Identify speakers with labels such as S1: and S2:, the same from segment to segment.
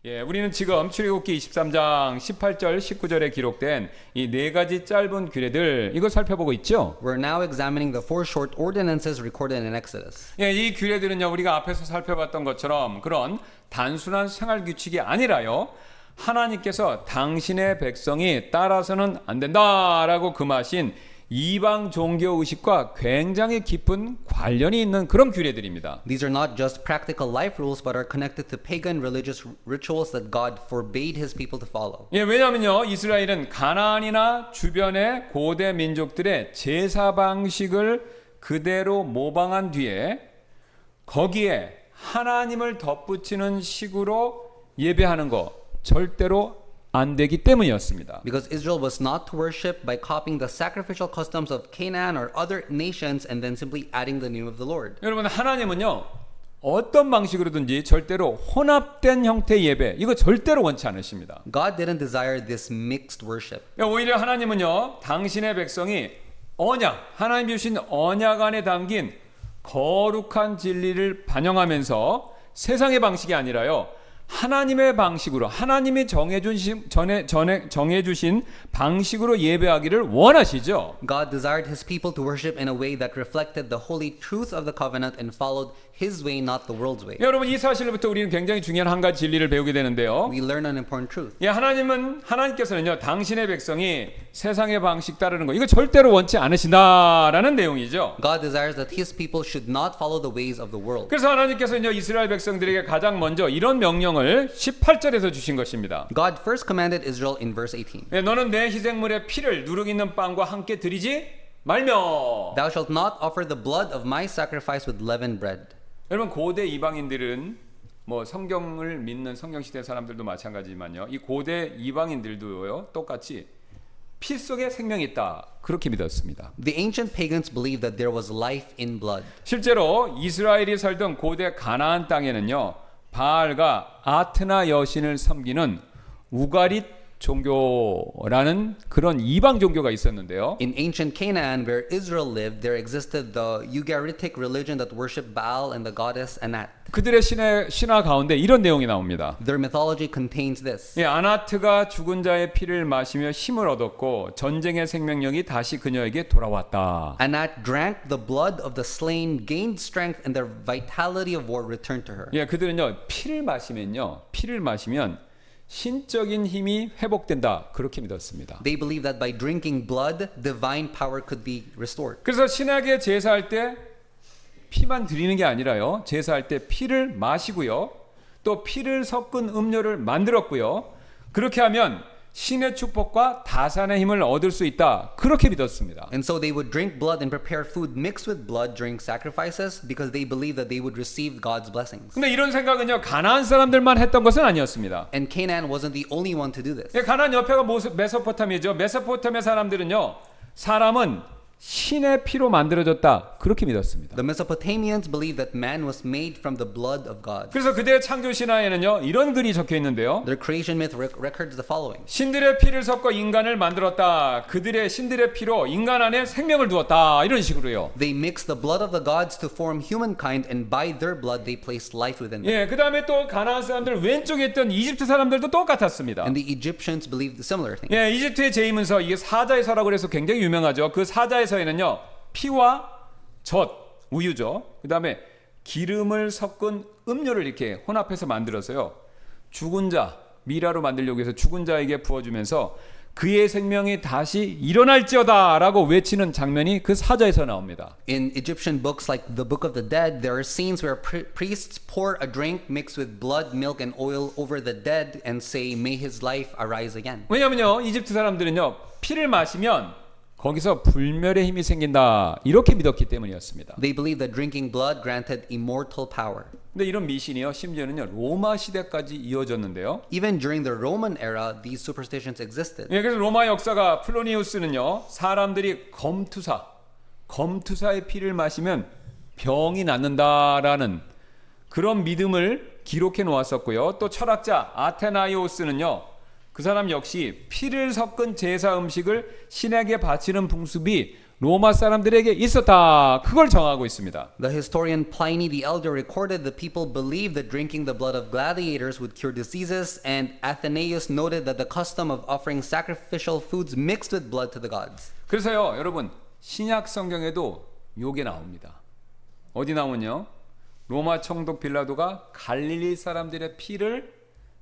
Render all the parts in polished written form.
S1: 예, 우리는 지금 출애굽기 23장 18절 19절에 기록된 이 네 가지 짧은 규례들 이걸 살펴보고 있죠.
S2: We're now examining the four short ordinances recorded in Exodus.
S1: 예, 이 규례들은요 우리가 앞에서 살펴봤던 것처럼 그런 단순한 생활 규칙이 아니라요. 하나님께서 당신의 백성이 따라서는 안 된다라고 금하신 이방 종교 의식과 굉장히 깊은 관련이 있는 그런 규례들입니다.
S2: These are not just practical life rules, but are connected to pagan religious rituals that God forbade His people to follow.
S1: 예, 왜냐하면요 이스라엘은 가나안이나 주변의 고대 민족들의 제사 방식을 그대로 모방한 뒤에 거기에 하나님을 덧붙이는 식으로 예배하는 거 절대로 안 되기 때문이었습니다.
S2: Because Israel was not to worship by copying the sacrificial customs of Canaan or other nations and then simply adding the name of the Lord.
S1: 여러분 하나님은요 어떤 방식으로든지 절대로 혼합된 형태의 예배 이거 절대로 원치 않으십니다.
S2: God didn't desire this mixed worship.
S1: 오히려 하나님은요 당신의 백성이 언약 하나님 주신 언약 안에 담긴 거룩한 진리를 반영하면서 세상의 방식이 아니라요 하나님의 방식으로 하나님이 정해주신 방식으로 예배하기를 원하시죠.
S2: God desired His people to worship in a way that reflected the holy truth of the covenant and followed His way, not the world's way.
S1: 여러분 이 사실부터 우리는 굉장히 중요한 한 가지 진리를 배우게 되는데요.
S2: We learn an important truth.
S1: 예, 하나님께서는요 당신의 백성이 세상의 방식 따르는 거 이거 절대로 원치 않으신다라는 내용이죠.
S2: God desires that His people should not follow the ways of the world.
S1: 그래서 하나님께서는요 이스라엘 백성들에게 가장 먼저 이런 명령을 18절에서 주신 것입니다.
S2: God first commanded Israel in verse 18.
S1: 예, 너는 내 희생물의 피를 누룩 있는 빵과 함께 드리지 말며.
S2: Thou shalt not offer the blood of my sacrifice with leavened bread.
S1: 여러분 고대 이방인들은 뭐 성경을 믿는 성경시대 사람들도 마찬가지지만요. 이 고대 이방인들도요 똑같이 피 속에 생명이 있다 그렇게 믿었습니다.
S2: The ancient pagans believed that there was life in blood.
S1: 실제로 이스라엘이 살던 고대 가나안 땅에는요 바알과 아트나 여신을 섬기는 우가릿 종교라는 그런 이방 종교가 있었는데요.
S2: In ancient Canaan, where Israel lived, there existed the Ugaritic religion that worshipped Baal and the goddess Anat.
S1: 그들의 신화 가운데 이런 내용이 나옵니다.
S2: Their mythology contains this.
S1: 예, 아나트가 죽은 자의 피를 마시며 힘을 얻었고 전쟁의 생명력이 다시 그녀에게 돌아왔다.
S2: Anat drank the blood of the slain, gained strength, and the vitality of war returned to her.
S1: 예, 그들은요 피를 마시면 신적인 힘이 회복된다 그렇게 믿었습니다.
S2: They believed that by drinking blood, divine power could be restored.
S1: 그래서 신에게 제사할 때 피만 드리는 게 아니라요. 제사할 때 피를 마시고요. 또 피를 섞은 음료를 만들었고요. 그렇게 하면 신의 축복과 다산의 힘을 얻을 수 있다. 그렇게 믿었습니다.
S2: And so they would drink blood and prepare food mixed with blood during sacrifices because they believed that they would receive God's blessings.
S1: 근데 이런 생각은요. 가나안 사람들만 했던 것은 아니었습니다.
S2: And Canaan wasn't the only one to do this.
S1: 예, 가나안 옆에가 메소포타미아죠. 메소포타미아 사람들은요. 사람은 신의 피로 만들어졌다. 그렇게 믿었습니다.
S2: The Mesopotamians believed that man was made from the blood of God.
S1: 그래서 그들의 창조 신화에는요. 이런 글이 적혀 있는데요.
S2: Their creation myth records the following.
S1: 신들의 피를 섞어 인간을 만들었다. 신들의 피로 인간 안에 생명을 두었다. 이런 식으로요.
S2: They mixed the blood of the gods to form humankind, and by their blood they placed life within them.
S1: 예, 그다음에 또 가나안 사람들 왼쪽에 있던 이집트 사람들도 똑같았습니다.
S2: And the Egyptians believed similar things.
S1: 예, 이집트의 제이문서 이게 사자의 서라고 해서 굉장히 유명하죠. 그 사자의 서에는요. 피와 젖, 우유죠. 그다음에 기름을 섞은 음료를 이렇게 혼합해서 만들어서요. 죽은 자, 미라로 만들려고 해서 죽은 자에게 부어주면서 그의 생명이 다시 일어날지어다라고 외치는 장면이 그 사자에서 나옵니다.
S2: In Egyptian books like the Book of the Dead, there are scenes where priests pour a drink mixed with blood, milk, and oil over the dead and say, "May his life arise again."
S1: 왜냐면요, 이집트 사람들은요, 피를 마시면 거기서 불멸의 힘이 생긴다 이렇게 믿었기 때문이었습니다.
S2: They believed that drinking blood granted immortal power.
S1: 근데 이런 미신이요, 심지어는요 로마 시대까지 이어졌는데요.
S2: Even during the Roman era, these superstitions existed.
S1: 예, 그래서 로마 역사가 플로니우스는요, 사람들이 검투사의 피를 마시면 병이 낫는다라는 그런 믿음을 기록해 놓았었고요. 또 철학자 아테나이오스는요. 그 사람 역시 피를 섞은 제사 음식을 신에게 바치는 풍습이 로마 사람들에게 있었다. 그걸 정하고 있습니다.
S2: The historian Pliny the Elder recorded the people believed that drinking the blood of gladiators would cure diseases, and Athenaeus noted that the custom of offering sacrificial foods mixed with blood to the gods.
S1: 그래서요, 여러분 신약 성경에도 요게 나옵니다. 어디 나오면요, 로마 총독 빌라도가 갈릴리 사람들의 피를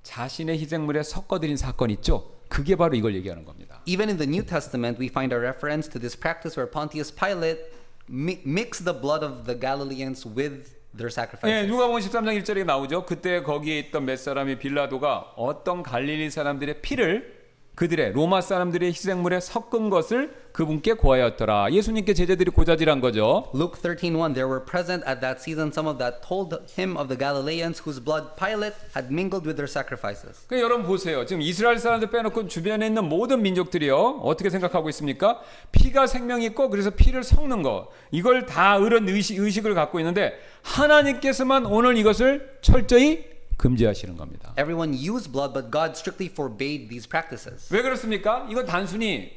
S1: 자신의 희생물에 섞어드린 사건 있죠? 그게 바로 이걸 얘기하는 겁니다.
S2: Even in the New Testament, we find a reference to this practice where Pontius Pilate mixed the blood of the Galileans with their sacrifices.
S1: 예, 누가복음 13장 1절에 나오죠. 그때 거기에 있던 몇 사람이 빌라도가 어떤 갈릴리 사람들의 피를 그들의 로마 사람들의 희생물에 섞은 것을 그분께 고하였더라. 예수님께 제자들이 고자질한 거죠.
S2: Luke 13:1 There were present at that season some of that told him of the Galileans whose blood Pilate had mingled with their sacrifices.
S1: 그러니까 여러분 보세요. 지금 이스라엘 사람들 빼놓고 주변에 있는 모든 민족들이요, 어떻게 생각하고 있습니까? 피가 생명이 있고 그래서 피를 섞는 거, 이걸 다 이런 의식을 갖고 있는데 하나님께서만 오늘 이것을 철저히 금지하시는 겁니다.
S2: Everyone used blood, but God strictly forbade these practices.
S1: 왜 그렇습니까? 이건 단순히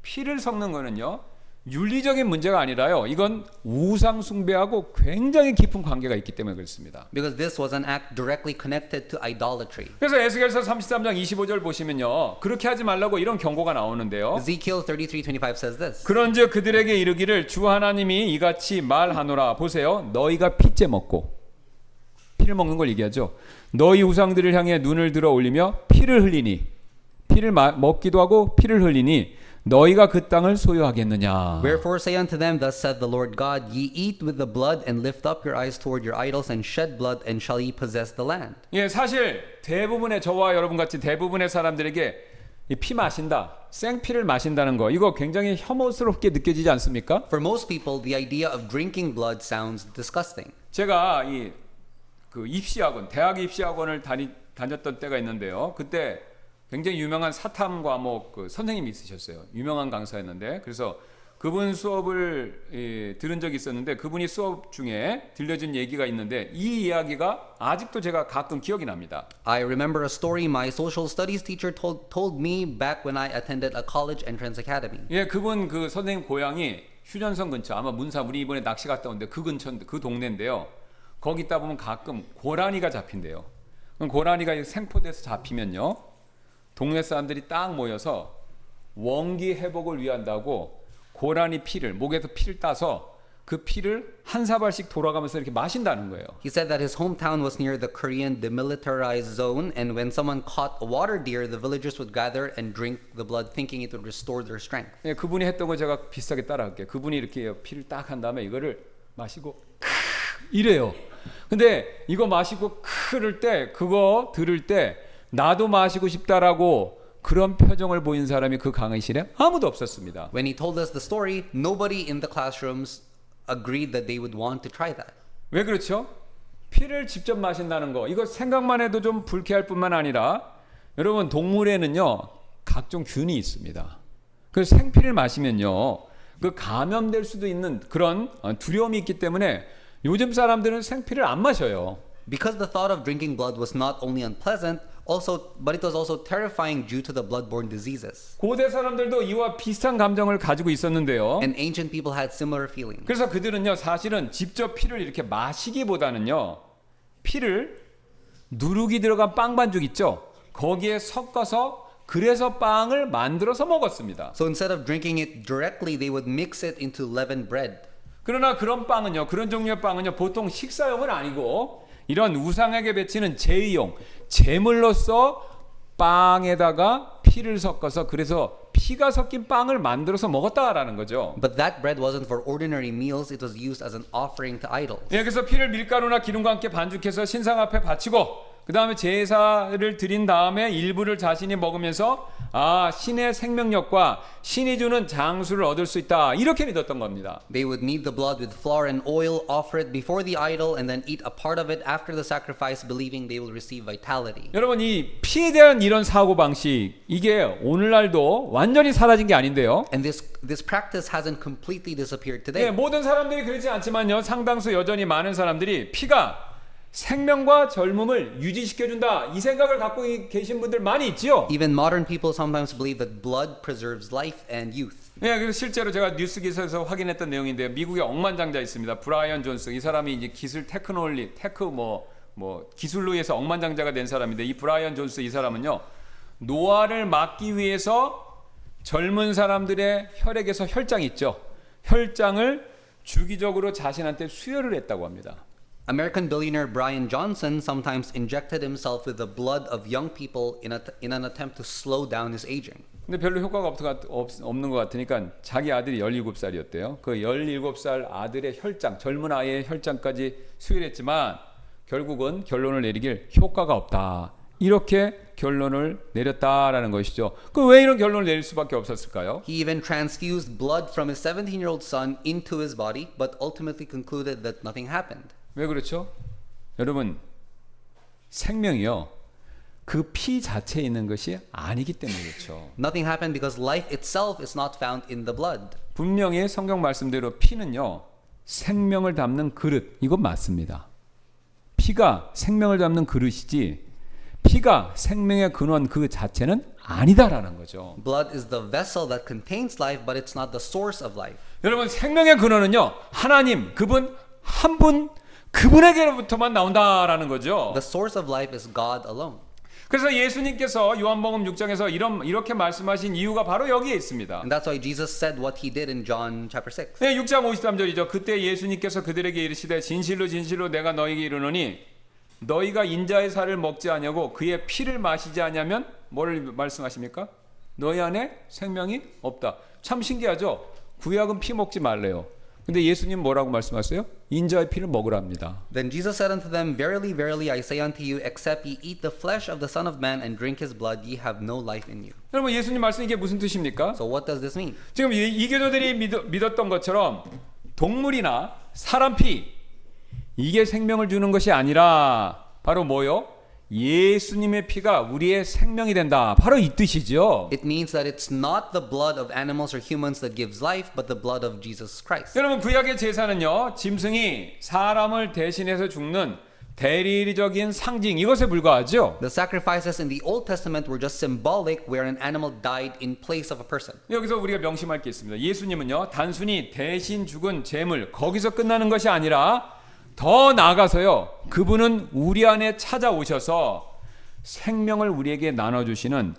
S1: 피를 섞는 거는요, 윤리적인 문제가 아니라요, 이건 우상 숭배하고 굉장히 깊은 관계가 있기 때문에 그렇습니다.
S2: Because this was an act directly connected to idolatry.
S1: 그래서 에스겔서 33장 25절 보시면요, 그렇게 하지 말라고 이런 경고가 나오는데요.
S2: Ezekiel 33:25 says this.
S1: 그런즉 그들에게 이르기를 주 하나님이 이같이 말하노라. 보세요, 너희가 피째 먹고, 피를 먹는 걸 얘기하죠. 너희 우상들을 향해 눈을 들어 올리며 피를 흘리니, 피를 먹기도 하고 피를 흘리니 너희가 그 땅을 소유하겠느냐.
S2: Wherefore say unto them, Thus saith the Lord God, Ye eat with the blood, and lift up your eyes toward your idols, and shed blood, and shall ye possess the land?
S1: 예, 사실 대부분의 저와 여러분 같이 대부분의 사람들에게 이 피 마신다, 생피를 마신다는 거, 이거 굉장히 혐오스럽게 느껴지지 않습니까?
S2: For most people, the idea of drinking blood sounds disgusting.
S1: 제가 그 입시학원, 대학 입시학원을 다녔던 때가 있는데요. 그때 굉장히 유명한 사탐 과목 그 선생님이 있으셨어요. 유명한 강사였는데, 그래서 그분 수업을 들은 적이 있었는데, 그분이 수업 중에 들려준 얘기가 있는데, 이 이야기가 아직도 제가 가끔 기억이 납니다.
S2: I remember a story my social studies teacher told me back when I attended a college entrance academy.
S1: 예, 그분 그 선생님 고향이 휴전선 근처, 아마 문사, 우리 이번에 낚시 갔다 온데 그 근처, 그 동네인데요. 거기 있다 보면 가끔 고라니가 잡힌대요. 그럼 고라니가 생포돼서 잡히면요, 동네 사람들이 딱 모여서 원기 회복을 위한다고 고라니 피를, 목에서 피를 따서 그 피를 한 사발씩 돌아가면서 이렇게 마신다는 거예요.
S2: He said that his hometown was near the Korean demilitarized zone, and when someone caught a water deer, the villagers would gather and drink the blood, thinking it would restore their strength.
S1: 예, 그분이 했던 거 제가 비슷하게 따라할게요. 그분이 이렇게 피를 딱 한 다음에 이거를 마시고 이래요. 근데 이거 마시고 그럴 때, 그거 들을 때 나도 마시고 싶다라고 그런 표정을 보인 사람이 그 강의실에 아무도 없었습니다.
S2: When he told us the story, nobody in the classrooms agreed that they would want to try that.
S1: 왜 그렇죠? 피를 직접 마신다는 거, 이거 생각만 해도 좀 불쾌할 뿐만 아니라, 여러분 동물에는요 각종 균이 있습니다. 그래서 생피를 마시면요 그 감염될 수도 있는 그런 두려움이 있기 때문에 요즘 사람들은 생피를 안 마셔요.
S2: Because the thought of drinking blood was not only unpleasant, but it was also terrifying due to the blood-borne diseases.
S1: 고대 사람들도 이와 비슷한 감정을 가지고 있었는데요.
S2: And ancient people had similar feelings.
S1: 그래서 그들은요 사실은 직접 피를 이렇게 마시기보다는요, 피를 누룩이 들어간 빵 반죽 있죠, 거기에 섞어서 그래서 빵을 만들어서 먹었습니다.
S2: So instead of drinking it directly, they would mix it into leavened bread.
S1: 그러나 그런 빵은요, 그런 종류의 빵은요 보통 식사용은 아니고 이런 우상에게 바치는 제의용, 제물로서 빵에다가 피를 섞어서, 그래서 피가 섞인 빵을 만들어서 먹었다라는 거죠.
S2: But that bread wasn't for ordinary meals, it was used as an offering to idols.
S1: 예, 그래서 피를 밀가루나 기름과 함께 반죽해서 신상 앞에 바치고 그 다음에 제사를 드린 다음에 일부를 자신이 먹으면서 신의 생명력과 신이 주는 장수를 얻을 수 있다, 이렇게 믿었던 겁니다.
S2: They would knead the blood with flour and oil, offer it before the idol, and then eat a part of it after the sacrifice, believing they will receive vitality.
S1: 여러분, 이 피에 대한 이런 사고방식, 이게 오늘날도 완전히 사라진 게 아닌데요.
S2: And this practice hasn't completely disappeared
S1: 예,
S2: today.
S1: 모든 사람들이 그렇지 않지만요, 상당수 여전히 많은 사람들이 피가 생명과 젊음을 유지시켜준다. 이 생각을 갖고 계신 분들 많이 있지요.
S2: Even modern people sometimes believe that blood preserves life and youth.
S1: 네, 그래서 실제로 제가 뉴스 기사에서 확인했던 내용인데요. 미국에 억만장자 있습니다. 브라이언 존스. 이 사람이 이제 기술 기술로 해서 억만장자가 된 사람인데, 이 브라이언 존스 이 사람은요, 노화를 막기 위해서 젊은 사람들의 혈액에서 혈장이 있죠. 혈장을 주기적으로 자신한테 수혈을 했다고 합니다.
S2: American billionaire Brian Johnson sometimes injected himself with the blood of young people in an attempt to slow down his aging.
S1: 근데 별로 효과가 없는 것 같으니까 자기 아들이 17살이었대요. 그 17살 아들의 혈장, 젊은 아이의 혈장까지 수혈했지만 결국은 결론을 내리길 효과가 없다. 이렇게 결론을 내렸다라는 것이죠. 그 왜 이런 결론을 내릴 수밖에 없었을까요?
S2: He even transfused blood from his 17-year-old son into his body, but ultimately concluded that nothing happened.
S1: 왜 그렇죠? 여러분, 생명이요, 그 피 자체에 있는 것이 아니기 때문에 그렇죠.
S2: Nothing happened because life itself is not found in the blood.
S1: 분명히 성경 말씀대로 피는요, 생명을 담는 그릇, 이건 맞습니다. 피가 생명을 담는 그릇이지 피가 생명의 근원 그 자체는 아니다라는 거죠.
S2: Blood is the vessel that contains life, but it's not the source of life.
S1: 여러분, 생명의 근원은요, 하나님, 그분 한 분, 그분에게로부터만 나온다라는 거죠.
S2: The source of life is God alone.
S1: 그래서 예수님께서 요한복음 6장에서 이렇게 말씀하신 이유가 바로 여기에 있습니다.
S2: And that's why Jesus said what he did in John chapter 6.
S1: 네, 6장 53절이죠. 그때 예수님께서 그들에게 이르시되 진실로 진실로 내가 너희에게 이르노니 너희가 인자의 살을 먹지 아니하고 그의 피를 마시지 아니하면 뭐를 말씀하십니까? 너희 안에 생명이 없다. 참 신기하죠? 구약은 피 먹지 말래요. 근데 예수님 뭐라고 말씀하세요? 인자의 피를 먹으랍니다.
S2: Then Jesus said unto them, Verily, verily, I say unto you, except ye eat the flesh of the Son of Man and drink his blood, ye have no life in you.
S1: 여러분, 예수님 말씀 이게 무슨 뜻입니까?
S2: So what does this mean?
S1: 지금 이교도들이 믿었던 것처럼 동물이나 사람 피, 이게 생명을 주는 것이 아니라 바로 뭐요? 예수님의 피가 우리의 생명이 된다. 바로 이 뜻이죠.
S2: It means that it's not the blood of animals or humans that gives life, but the blood of Jesus Christ.
S1: 여러분, 구약의 제사는요, 짐승이 사람을 대신해서 죽는 대리적인 상징, 이것에 불과하죠.
S2: The sacrifices in the Old Testament were just symbolic, where an animal died in place of a person.
S1: 여기서 우리가 명심할 게 있습니다. 예수님은요, 단순히 대신 죽은 제물, 거기서 끝나는 것이 아니라 더 나아가서요, 그분은 우리 안에 찾아오셔서 생명을 우리에게 나눠주시는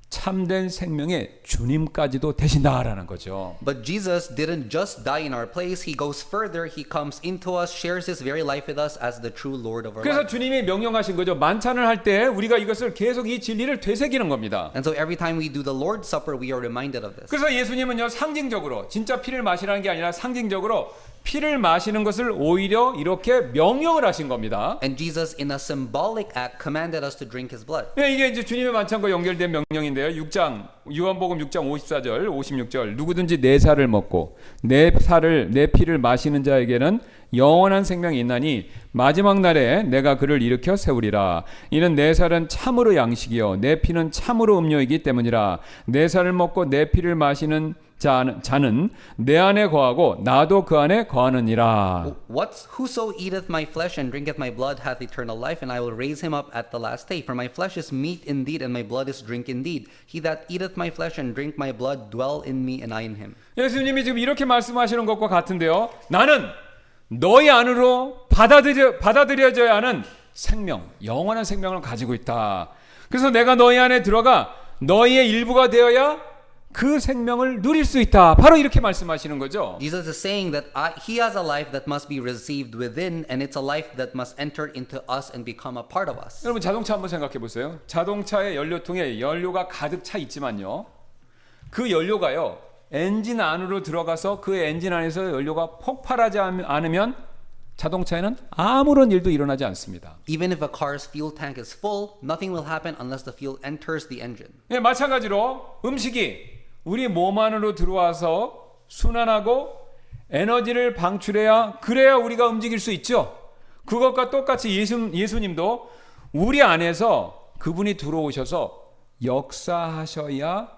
S1: 참된 생명의 주님까지도 되신다라는 거죠.
S2: But Jesus didn't just die in our place. He goes further. He comes into us, shares his very life with us as the true Lord of our
S1: 그래서
S2: life.
S1: 주님이 명령하신 거죠. 만찬을 할 때 우리가 이것을 계속 이 진리를 되새기는 겁니다.
S2: And so every time we do the Lord's Supper, we are reminded of this.
S1: 그래서 예수님은요, 상징적으로, 진짜 피를 마시라는 게 아니라 상징적으로 피를 마시는 것을 오히려 이렇게 명령을 하신 겁니다.
S2: And Jesus, in a symbolic act, commanded us to drink his blood.
S1: 네, 이게 이제 주님의 만찬과 연결된 명령인데요. 요한복음 6장 54절, 56절. 누구든지 내 살을 먹고 내 피를 마시는 자에게는 영원한 생명이 있나니 마지막 날에 내가 그를 일으켜 세우리라. 이는 내 살은 참으로 양식이요 내 피는 참으로 음료이기 때문이라. 내 살을 먹고 내 피를 마시는 자는 내 안에 거하고 나도 그 안에 거하느니라.
S2: Whoso eateth my flesh and drinketh my blood hath eternal life, and I will raise him up at the last day. For my flesh is meat indeed, and my blood is drink indeed. He that eateth my flesh and drink my blood dwell in me, and I in him.
S1: 예수님이 지금 이렇게 말씀하시는 것과 같은데요. 나는 너희 안으로 받아들여져야 하는 생명, 영원한 생명을 가지고 있다. 그래서 내가 너희 안에 들어가 너희의 일부가 되어야 그 생명을 누릴 수 있다. 바로 이렇게 말씀하시는 거죠.
S2: Jesus is saying that he has a life that must be received within, and it's a life that must enter into us and become a part of us.
S1: 여러분, 자동차 한번 생각해 보세요. 자동차의 연료통에 연료가 가득 차 있지만요, 그 연료가요, 엔진 안으로 들어가서 그 엔진 안에서 연료가 폭발하지 않으면 자동차에는 아무런 일도 일어나지 않습니다.
S2: Even if a car's fuel tank is full, nothing will happen unless the fuel enters the engine.
S1: 예, 마찬가지로 음식이 우리 몸 안으로 들어와서 순환하고 에너지를 방출해야, 그래야 우리가 움직일 수 있죠. 그것과 똑같이 예수님도 우리 안에서 그분이 들어오셔서 역사하셔야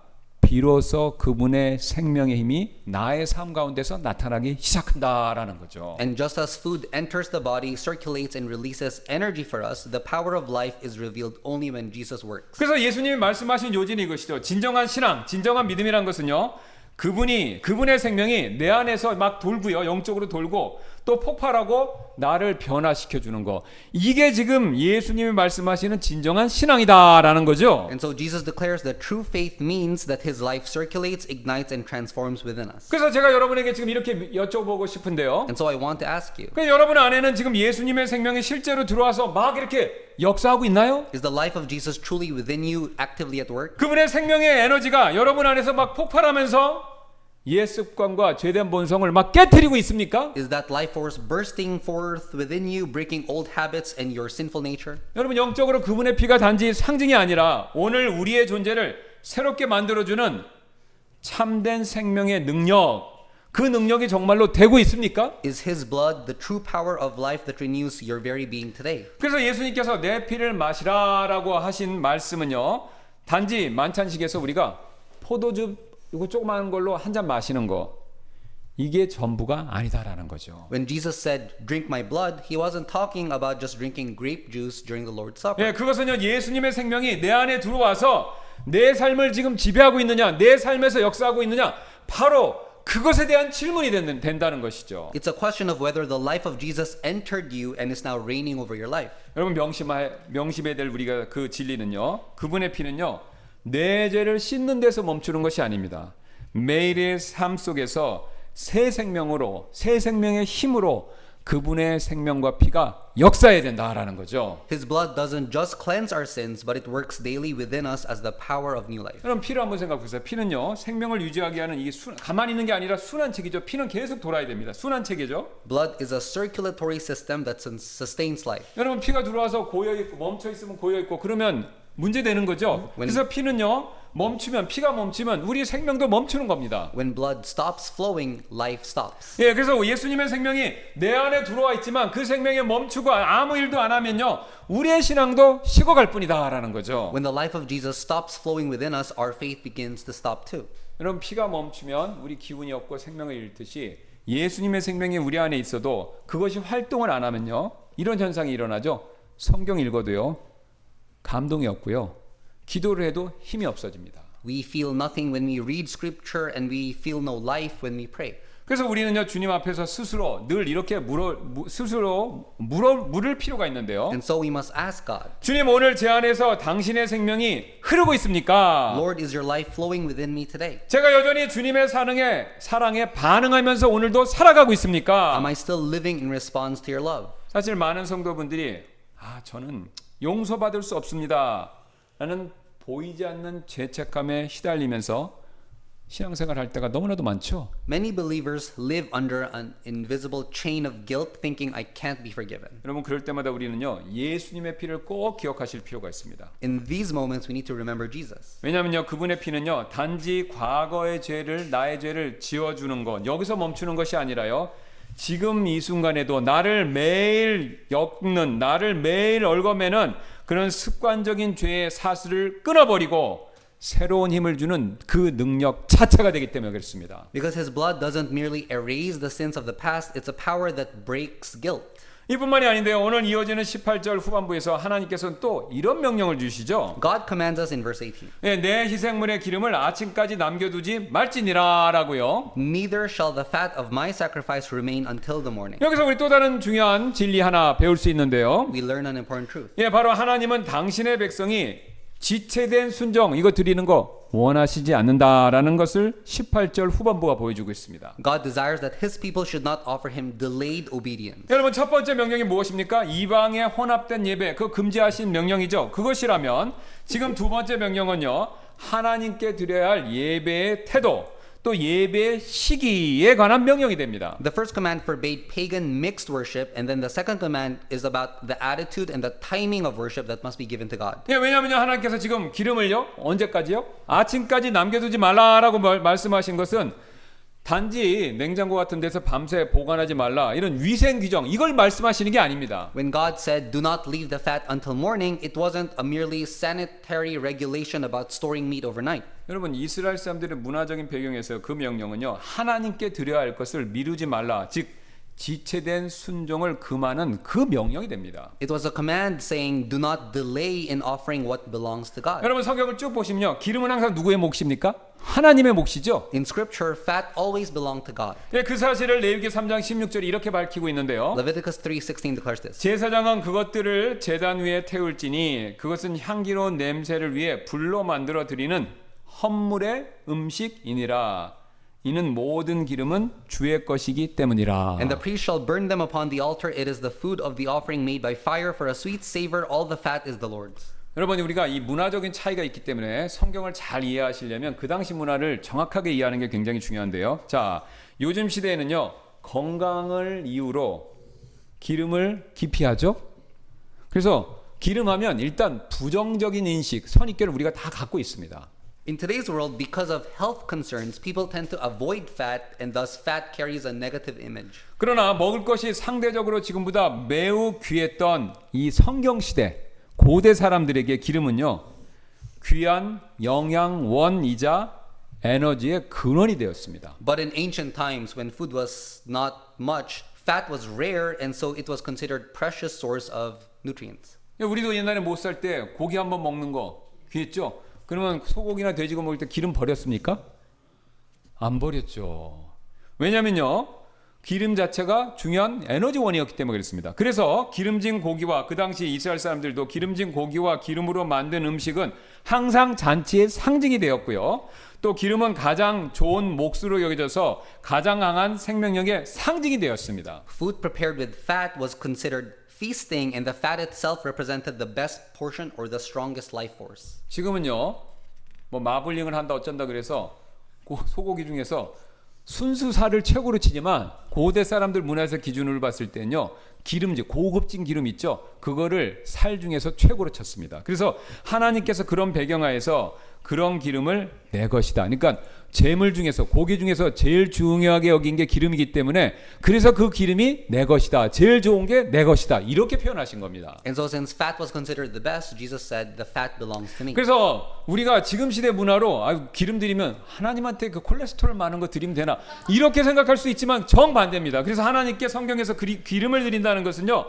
S1: 비로소 그분의 생명의 힘이 나의 삶 가운데서 나타나기 시작한다라는 거죠.
S2: And just as food enters the body, circulates, and releases energy for us, the power of life is revealed only when Jesus works.
S1: 그래서 예수님이 말씀하신 요지는 이것이죠. 진정한 신앙, 진정한 믿음이란 것은요. 그분의 생명이 내 안에서 막 돌고요. 영적으로 돌고 또 폭발하고 나를 변화시켜 주는 거. 이게 지금 예수님이 말씀하시는 진정한 신앙이다라는 거죠.
S2: And so Jesus declares that true faith means that his life circulates, ignites, and transforms within us.
S1: 그래서 제가 여러분에게 지금 이렇게 여쭤보고 싶은데요.
S2: And so I want to ask you,
S1: 여러분 안에는 지금 예수님의 생명이 실제로 들어와서 막 이렇게 역사하고 있나요?
S2: is the life of Jesus truly within you, actively at work?
S1: 그분의 생명의 에너지가 여러분 안에서 막 폭발하면서 옛 습관과 죄된 본성을 막 깨트리고 있습니까?
S2: Is that life force bursting forth within you, breaking old habits and your sinful nature?
S1: 여러분 영적으로 그분의 피가 단지 상징이 아니라 오늘 우리의 존재를 새롭게 만들어주는 참된 생명의 능력, 그 능력이 정말로 되고 있습니까?
S2: Is his blood the true power of life that renews your very being today?
S1: 그래서 예수님께서 내 피를 마시라라고 하신 말씀은요, 단지 만찬식에서 우리가 포도주 이거 조그마한 걸로 한 잔 마시는 거, 이게 전부가 아니다라는 거죠.
S2: When Jesus said, "Drink my blood," he wasn't talking about just drinking grape juice during the Lord's Supper.
S1: 예, 그것은요 예수님의 생명이 내 안에 들어와서 내 삶을 지금 지배하고 있느냐, 내 삶에서 역사하고 있느냐, 바로 그것에 대한 질문이 된다는 것이죠.
S2: It's a question of whether the life of Jesus entered you and is now reigning over your life.
S1: 여러분 명심해야 될 우리가 그 진리는요, 그분의 피는요 내 죄를 씻는 데서 멈추는 것이 아닙니다. 매일의 삶 속에서 새 생명으로, 새 생명의 힘으로 그분의 생명과 피가 역사해야 된다라는 거죠.
S2: His blood doesn't just cleanse our sins, but it works daily within us as the power of new life.
S1: 여러분 피를 한번 생각해 보세요. 피는요 생명을 유지하게 하는 이게 가만히 있는 게 아니라 순환체계죠. 피는 계속 돌아야 됩니다. 순환체계죠.
S2: Blood is a circulatory system that sustains life.
S1: 여러분 피가 들어와서 고여 있고 멈춰 있으면 고여 있고 그러면 문제 되는 거죠. 그래서 피는요 멈추면, 피가 멈추면 우리 생명도 멈추는 겁니다.
S2: When blood stops flowing, life stops.
S1: 예, 그래서 예수님의 생명이 내 안에 들어와 있지만 그 생명이 멈추고 아무 일도 안 하면요 우리의 신앙도 식어갈 뿐이다라는 거죠.
S2: When the life of Jesus stops flowing within us, our faith begins to stop too.
S1: 여러분 피가 멈추면 우리 기운이 없고 생명을 잃듯이 예수님의 생명이 우리 안에 있어도 그것이 활동을 안 하면요 이런 현상이 일어나죠. 성경 읽어도요 감동이 없고요 기도를 해도 힘이 없어집니다.
S2: We feel nothing when we read scripture and we feel no life when we pray.
S1: 그래서 우리는요 주님 앞에서 스스로 늘 이렇게 물을 필요가 있는데요.
S2: And so we must ask God,
S1: 주님 오늘 제 안에서 당신의 생명이 흐르고 있습니까?
S2: Lord, is your life flowing within me today?
S1: 제가 여전히 주님의 사랑에 반응하면서 오늘도 살아가고 있습니까?
S2: Am I still living in response to your love?
S1: 사실 많은 성도분들이 저는 용서받을 수 없습니다 라는 보이지 않는 죄책감에 시달리면서 신앙생활 할 때가 너무나도 많죠.
S2: Many believers live under an invisible chain of guilt, thinking I can't be forgiven.
S1: 여러분 그럴 때마다 우리는요 예수님의 피를 꼭 기억하실 필요가 있습니다.
S2: In these moments, we need to remember Jesus.
S1: 왜냐하면요 그분의 피는요 단지 과거의 죄를, 나의 죄를 지워주는 것, 여기서 멈추는 것이 아니라요 지금 이 순간에도 나를 매일 엮는, 나를 매일 얽어매는 그런 습관적인 죄의 사슬을 끊어버리고 새로운 힘을 주는 그 능력 자체가 되기 때문에 그렇습니다.
S2: Because his blood doesn't merely erase the sins of the past, it's a power that breaks guilt.
S1: 이뿐만이 아닌데요. 오늘 이어지는 18절 후반부에서 하나님께서는 또 이런 명령을 주시죠.
S2: God commands us in verse 18.
S1: 네, 내 희생물의 기름을 아침까지 남겨두지 말지니라라고요.
S2: Neither shall the fat of my sacrifice remain until the morning.
S1: 여기서 우리 또 다른 중요한 진리 하나 배울 수 있는데요.
S2: We learn an important truth.
S1: 예, 바로 하나님은 당신의 백성이 지체된 순종 이거 드리는 거 원하시지 않는다라는 것을 18절 후반부가 보여주고 있습니다.
S2: God desires that his people should not offer him delayed obedience.
S1: 여러분 첫 번째 명령이 무엇입니까? 이방의 혼합된 예배 그 금지하신 명령이죠. 그것이라면 지금 두 번째 명령은요. 하나님께 드려야 할 예배의 태도 또 예배의 시기에 관한 명령이 됩니다.
S2: The first command forbade pagan mixed worship, and then the second command is about the attitude and the timing of worship that must be given to God.
S1: 예, 왜냐하면 하나님께서 지금 기름을요 언제까지요? 아침까지 남겨두지 말라라고 말씀하신 것은 단지 냉장고 같은 데서 밤새 보관하지 말라 이런 위생 규정 이걸 말씀하시는 게 아닙니다.
S2: When God said, do not leave the fat until morning, it wasn't a merely sanitary regulation about storing meat overnight.
S1: 여러분 이스라엘 사람들의 문화적인 배경에서 그 명령은요 하나님께 드려야 할 것을 미루지 말라 즉 지체된 순종을 금하는 그 명령이 됩니다.
S2: It was a command saying, do not delay in offering what belongs to God.
S1: 여러분 성경을 쭉 보시면요 기름은 항상 누구의 몫입니까? 하나님의 몫이죠.
S2: In scripture, fat always belonged to God.
S1: 예, 그 사실을 레위기 3장 16절이 이렇게 밝히고 있는데요.
S2: Leviticus 3:16 declares this.
S1: 제사장은 그것들을 제단 위에 태울지니 그것은 향기로운 냄새를 위해 불로 만들어 드리는 헌물의 음식이니라. 이는 모든 기름은 주의 것이기 때문이라.
S2: And the priest shall burn them upon the altar. It is the food of the offering made by fire for a sweet savor. All the fat is the Lord's.
S1: 여러분 우리가 이 문화적인 차이가 있기 때문에 성경을 잘 이해하시려면 그 당시 문화를 정확하게 이해하는 게 굉장히 중요한데요. 자, 요즘 시대에는요 건강을 이유로 기름을 기피하죠. 그래서 기름하면 일단 부정적인 인식, 선입견을 우리가 다 갖고 있습니다.
S2: In today's world, because of health concerns, people tend to avoid fat, and thus fat carries a negative image.
S1: 그러나 먹을 것이 상대적으로 지금보다 매우 귀했던 이 성경 시대 고대 사람들에게 기름은요 귀한 영양원이자 에너지의 근원이 되었습니다.
S2: But in ancient times, when food was not much, fat was rare, and so it was considered precious source of nutrients.
S1: 우리도 옛날에 못 살 때 고기 한번 먹는 거 귀했죠? 그러면 소고기나 돼지고 먹을 때 기름 버렸습니까? 안 버렸죠. 왜냐면요 기름 자체가 중요한 에너지원이었기 때문에 그렇습니다. 그래서 기름진 고기와 그 당시 이스라엘 사람들도 기름진 고기와 기름으로 만든 음식은 항상 잔치의 상징이 되었고요. 또 기름은 가장 좋은 몫으로 여겨져서 가장 강한 생명력의 상징이 되었습니다.
S2: Food prepared with fat was considered feasting, and the fat itself represented the best portion or the strongest life force.
S1: 지금은요 뭐 마블링을 한다 어쩐다 그래서 소고기 중에서 순수살을 최고로 치지만 고대 사람들 문화에서 기준으로 봤을 때는요 기름질 고급진 기름 있죠 그거를 살 중에서 최고로 쳤습니다. 그래서 하나님께서 그런 배경하에서 그런 기름을 내 것이다. 그러니까 재물 중에서 고기 중에서 제일 중요하게 여긴 게 기름이기 때문에 그래서 그 기름이 내 것이다. 제일 좋은 게 내 것이다. 이렇게 표현하신 겁니다.
S2: And so since fat was considered the best, Jesus said, the fat belongs to me.
S1: 그래서 우리가 지금 시대 문화로 기름 드리면 하나님한테 그 콜레스테롤 많은 거 드리면 되나 이렇게 생각할 수 있지만 정반대입니다. 그래서 하나님께 성경에서 기름을 드린다는 것은요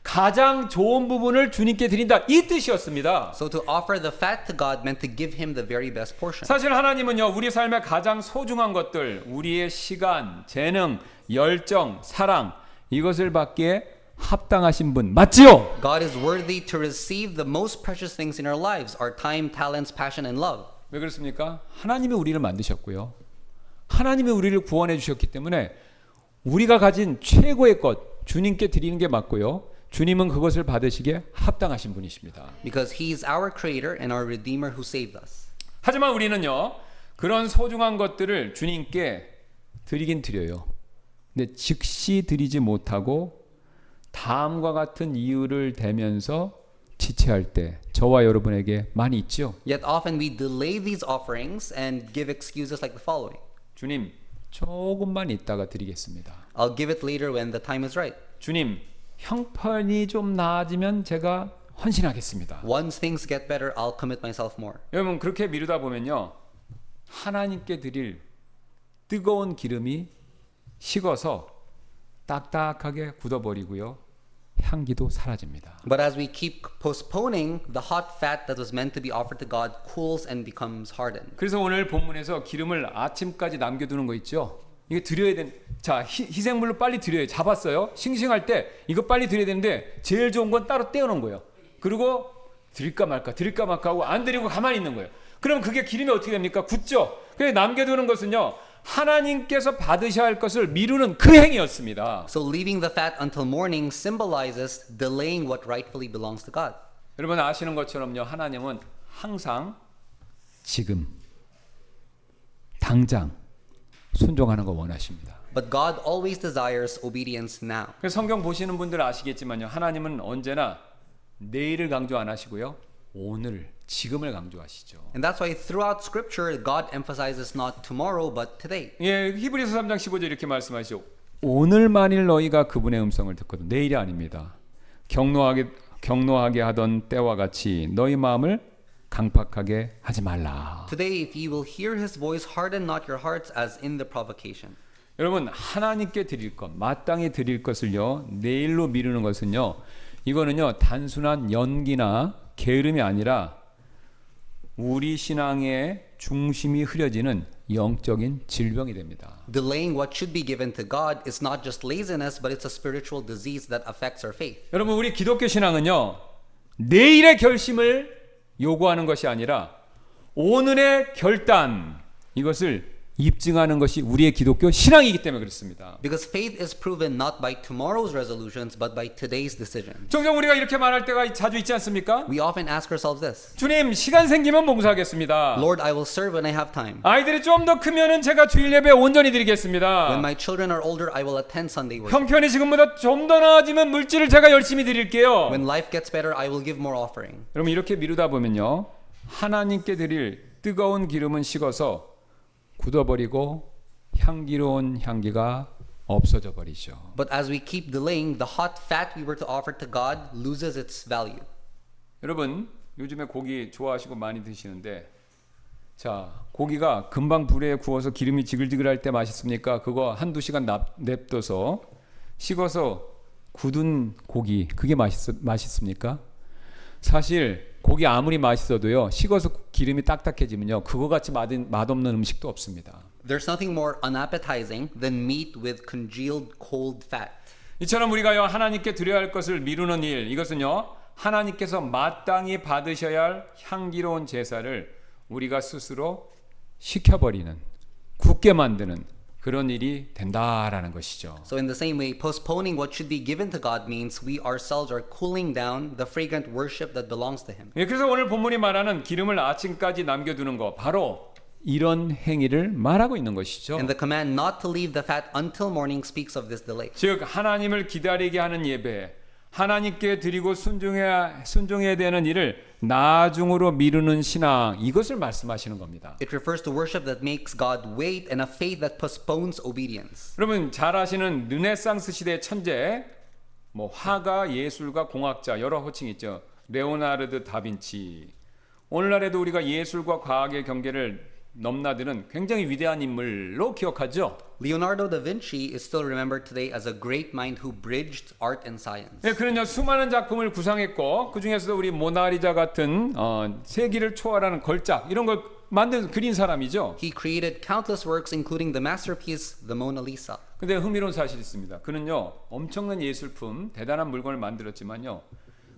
S1: 가장 좋은 부분을 주님께 드린다 이 뜻이었습니다.
S2: So to offer the fat to God meant to give him the very best portion.
S1: 사실 하나님은요 우리 삶의 가장 소중한 것들 우리의 시간, 재능, 열정, 사랑 이것을 받기에 합당하신 분 맞지요?
S2: God is worthy to receive the most precious things in our lives, our time, talents, passion, and love.
S1: 왜 그렇습니까? 하나님이 우리를 만드셨고요. 하나님이 우리를 구원해 주셨기 때문에 우리가 가진 최고의 것 주님께 드리는 게 맞고요. 주님은 그것을 받으시기에 합당하신 분이십니다.
S2: Because he is our creator and our redeemer who saved us.
S1: 하지만 우리는요. 그런 소중한 것들을 주님께 드리긴 드려요. 근데 즉시 드리지 못하고 다음과 같은 이유를 대면서 지체할 때 저와 여러분에게 많이 있죠.
S2: Yet often we delay these offerings and give excuses like the following.
S1: 주님, 조금만 있다가 드리겠습니다.
S2: I'll give it later when the time is right.
S1: 주님, 형편이 좀 나아지면 제가 헌신하겠습니다.
S2: Once things get better, I'll commit myself more.
S1: 여러분 그렇게 미루다 보면요. 하나님께 드릴 뜨거운 기름이 식어서 딱딱하게 굳어버리고요. 향기도 사라집니다.
S2: But as we keep postponing, the hot fat that was meant to be offered to God cools and becomes hardened.
S1: 그래서 오늘 본문에서 기름을 아침까지 남겨두는 거 있죠. 이거 드려야 된. 자 희생물로 빨리 드려요. 잡았어요. 싱싱할 때 이거 빨리 드려야 되는데 제일 좋은 건 따로 떼어놓은 거예요. 그리고 드릴까 말까 하고 안 드리고 가만히 있는 거예요. 그럼 그게 기름이 어떻게 됩니까? 굳죠. 그래서 남겨두는 것은요. 하나님께서 받으셔야 할 것을 미루는 그 행위였습니다.
S2: So leaving the fat until morning symbolizes delaying what rightfully belongs to God.
S1: 여러분 아시는 것처럼요. 하나님은 항상 지금 당장 순종하는 거 원하십니다.
S2: But God always desires obedience now.
S1: 그래서 성경 보시는 분들 아시겠지만요. 하나님은 언제나 내일을 강조 안 하시고요. 오늘 지금을 강조하시죠.
S2: And that's why throughout Scripture, God emphasizes not tomorrow, but today.
S1: 예, 히브리서 3장 15절 이렇게 말씀하시죠. 오늘 만일 너희가 그분의 음성을 듣거든. 내일이 아닙니다. 경노하게 하던 때와 같이 너희 마음을 강팍하게 하지 말라.
S2: Today, if ye will hear his voice, harden not your hearts as in the provocation.
S1: 여러분, 하나님께 드릴 것, 마땅히 드릴 것을요, 내일로 미루는 것은요, 이거는요, 단순한 연기나 게으름이 아니라 우리 신앙의 중심이 흐려지는 영적인 질병이 됩니다.
S2: Delaying what should be given to God is not just laziness, but it's a spiritual disease that affects our faith.
S1: 여러분, 우리 기독교 신앙은요, 내일의 결심을 요구하는 것이 아니라 오늘의 결단, 이것을 입증하는 것이 우리의 기독교 신앙이기 때문에 그렇습니다.
S2: Because faith is proven not by tomorrow's resolutions, but by today's decision.
S1: 종종 우리가 이렇게 말할 때가 자주 있지 않습니까?
S2: We often ask ourselves this:
S1: 주님, 시간 생기면 봉사하겠습니다.
S2: Lord, I will serve when I have time.
S1: 아이들이 좀 더 크면은 제가 주일 예배 온전히 드리겠습니다.
S2: When my children are older, I will attend Sunday worship.
S1: 형편이 지금보다 좀 더 나아지면 물질을 제가 열심히 드릴게요.
S2: When life gets better, I will give more offering.
S1: 여러분, 이렇게 미루다 보면요, 하나님께 드릴 뜨거운 기름은 식어서 굳어버리고 향기로운 향기가 없어져 버리죠.
S2: But as we keep delaying, the hot fat we were to offer to God loses its value.
S1: 여러분, 요즘에 고기 좋아하시고 많이 드시는데, 자, 고기가 금방 불에 구워서 기름이 지글지글할 때 맛있습니까? 그거 한두 시간 냅둬서 식어서 굳은 고기, 그게 맛있습니까? 사실 고기 아무리 맛있어도요, 식어서 기름이 딱딱해지면요, 그거 같이 맛없는 음식도 없습니다.
S2: There's nothing more unappetizing than meat with congealed cold fat.
S1: 이처럼 우리가요, 하나님께 드려야 할 것을 미루는 일, 이것은요, 하나님께서 마땅히 받으셔야 할 향기로운 제사를 우리가 스스로 식혀버리는, 굳게 만드는 그런 일이 된다라는 것이죠.
S2: So in the same way, postponing what should be given to God means we ourselves are cooling down the fragrant worship that belongs to Him.
S1: 예, 그래서 오늘 본문이 말하는 기름을 아침까지 남겨두는 거, 바로 이런 행위를 말하고 있는 것이죠.
S2: And the command not to leave the fat until morning speaks of this delay.
S1: 즉 하나님을 기다리게 하는 예배, 하나님께 드리고 순종해야 되는 일을 나중으로 미루는 신앙, 이것을 말씀하시는 겁니다.
S2: It refers to worship that makes God wait and a faith that postpones obedience.
S1: 여러분 잘 아시는 르네상스 시대의 천재, 뭐 화가, 예술가, 공학자 여러 호칭이 있죠. 레오나르도 다빈치. 오늘날에도 우리가 예술과 과학의 경계를 넘나드는 굉장히 위대한 인물로 기억하죠.
S2: Leonardo da Vinci is still remembered today as a great mind who bridged art and science.
S1: 네, 그는요 수많은 작품을 구상했고 그 중에서도 우리 모나리자 같은 세기를 초월하는 걸작 이런 걸 그린 사람이죠.
S2: He created countless works, including the masterpiece, the Mona Lisa.
S1: 근데 흥미로운 사실이 있습니다. 그는요 엄청난 예술품, 대단한 물건을 만들었지만요,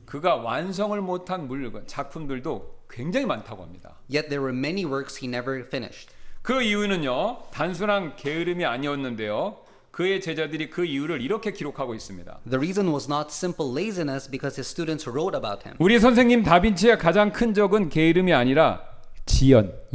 S1: 그가 완성을 못한 물건, 작품들도 굉장히 많다고 합니다.
S2: Yet there were many works he never finished.
S1: 그 이유는요 단순한 게으름이 아니었는데요, 그의 제자들이 그 이유를 이렇게 기록하고 있습니다.
S2: The reason was not simple laziness because his students wrote about him.
S1: 우리 선생님 다빈치의 가장 큰 적은 게으름이 아니라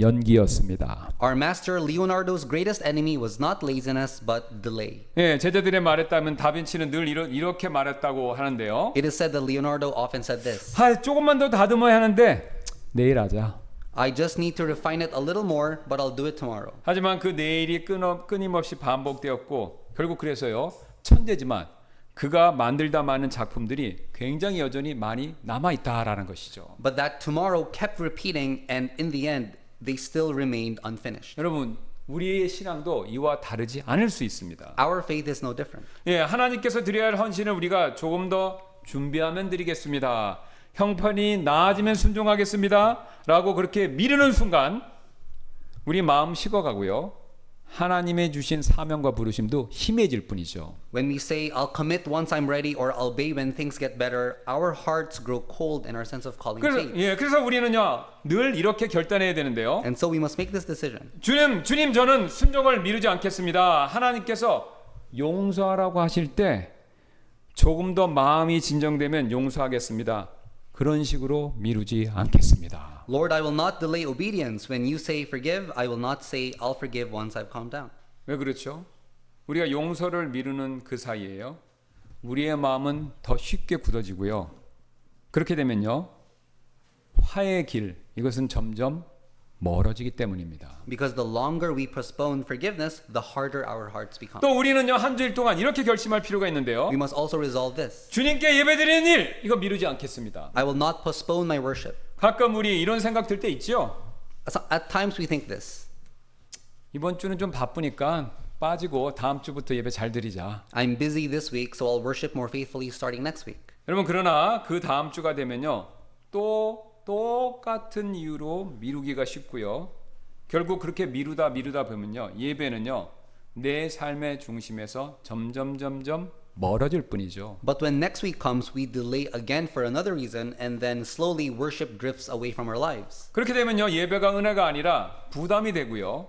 S1: 연기였습니다.
S2: Our master Leonardo's greatest enemy was not laziness but delay.
S1: 예, 제자들의 말에 따르면 다빈치는 늘 이렇게 말했다고 하는데요.
S2: It is said that Leonardo often said this:
S1: 조금만 더 다듬어야 하는데 내일 하자.
S2: I just need to refine it a little more, but I'll do it tomorrow.
S1: 하지만 그 내일이 끊임없이 반복되었고 결국 그래서요 천재지만 그가 만들다 많은 작품들이 굉장히 여전히 많이 남아있다라는 것이죠.
S2: But that tomorrow kept repeating, and in the end, they still remained unfinished.
S1: 여러분, 우리의 신앙도 이와 다르지 않을 수 있습니다.
S2: Our faith is no different.
S1: 예, 하나님께서 드려야 할 헌신을 우리가 조금 더 준비하면 드리겠습니다. 형편이 나아지면 순종하겠습니다. 라고 그렇게 미루는 순간 우리 마음 식어가고요, 하나님의 주신 사명과 부르심도 희미해질 뿐이죠.
S2: When we say, I'll commit once I'm ready, or I'll obey when things get better, our hearts grow cold and our sense of calling fades.
S1: 그래서 우리는요 늘 이렇게 결단해야 되는데요.
S2: And so we must make this decision.
S1: 주님 저는 순종을 미루지 않겠습니다. 하나님께서 용서하라고 하실 때 조금 더 마음이 진정되면 용서하겠습니다. 그런 식으로 미루지 않겠습니다.
S2: Lord, I will not delay obedience. When you say forgive, I will not say I'll forgive once I've calmed down.
S1: 왜 그렇죠? 우리가 용서를 미루는 그 사이에요, 우리의 마음은 더 쉽게 굳어지고요. 그렇게 되면요 화의 길, 이것은 점점 멀어지기 때문입니다.
S2: Because the longer we postpone forgiveness, the harder our hearts become.
S1: 또 우리는요 한 주일 동안 이렇게 결심할 필요가 있는데요.
S2: We must also resolve this.
S1: 주님께 예배드리는 일 이거 미루지 않겠습니다.
S2: I will not postpone my worship.
S1: 가끔 우리 이런 생각 들 때 있죠.
S2: At times we think this.
S1: 이번 주는 좀 바쁘니까 빠지고 다음 주부터 예배 잘 드리자.
S2: I'm busy this week, so I'll worship more faithfully starting next week.
S1: 여러분 그러나 그 다음 주가 되면요 또 똑같은 이유로 미루기가 쉽고요. 결국 그렇게 미루다 보면요 예배는요 내 삶의 중심에서 점점 멀어질 뿐이죠.
S2: But when next week comes, we delay again for another reason, and then slowly worship drifts away from our lives.
S1: 그렇게 되면요 예배가 은혜가 아니라 부담이 되고요.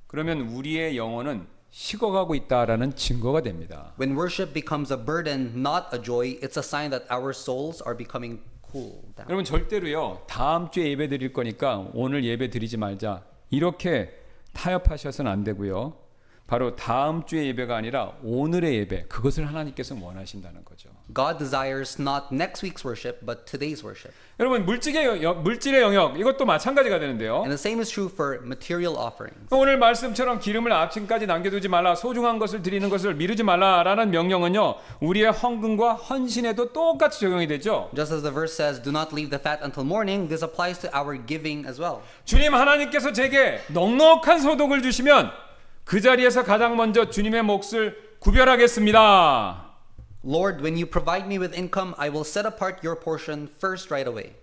S1: 그러면 우리의 영혼은 식어가고 있다라는 증거가 됩니다.
S2: When worship becomes a burden, not a joy, it's a sign that our souls are becoming cool down.
S1: 여러분 절대로요 다음 주에 예배 드릴 거니까 오늘 예배 드리지 말자 이렇게 타협하셔서는 안 되고요. 바로 다음 주의 예배가 아니라 오늘의 예배 그것을 하나님께서 원하신다는 거죠.
S2: God desires not next week's worship, but today's worship.
S1: 여러분 물질의 영역 이것도 마찬가지가 되는데요.
S2: And the same is true for material offerings.
S1: 오늘 말씀처럼 기름을 아침까지 남겨두지 말라 소중한 것을 드리는 것을 미루지 말라라는 명령은요 우리의 헌금과 헌신에도 똑같이 적용이 되죠.
S2: Just as the verse says, do not leave the fat until morning, this applies to our giving as well.
S1: 주님 하나님께서 제게 넉넉한 소득을 주시면 그 자리에서 가장 먼저 주님의 몫을 구별하겠습니다.
S2: Lord, when you provide me with income, I will set apart your portion first right away.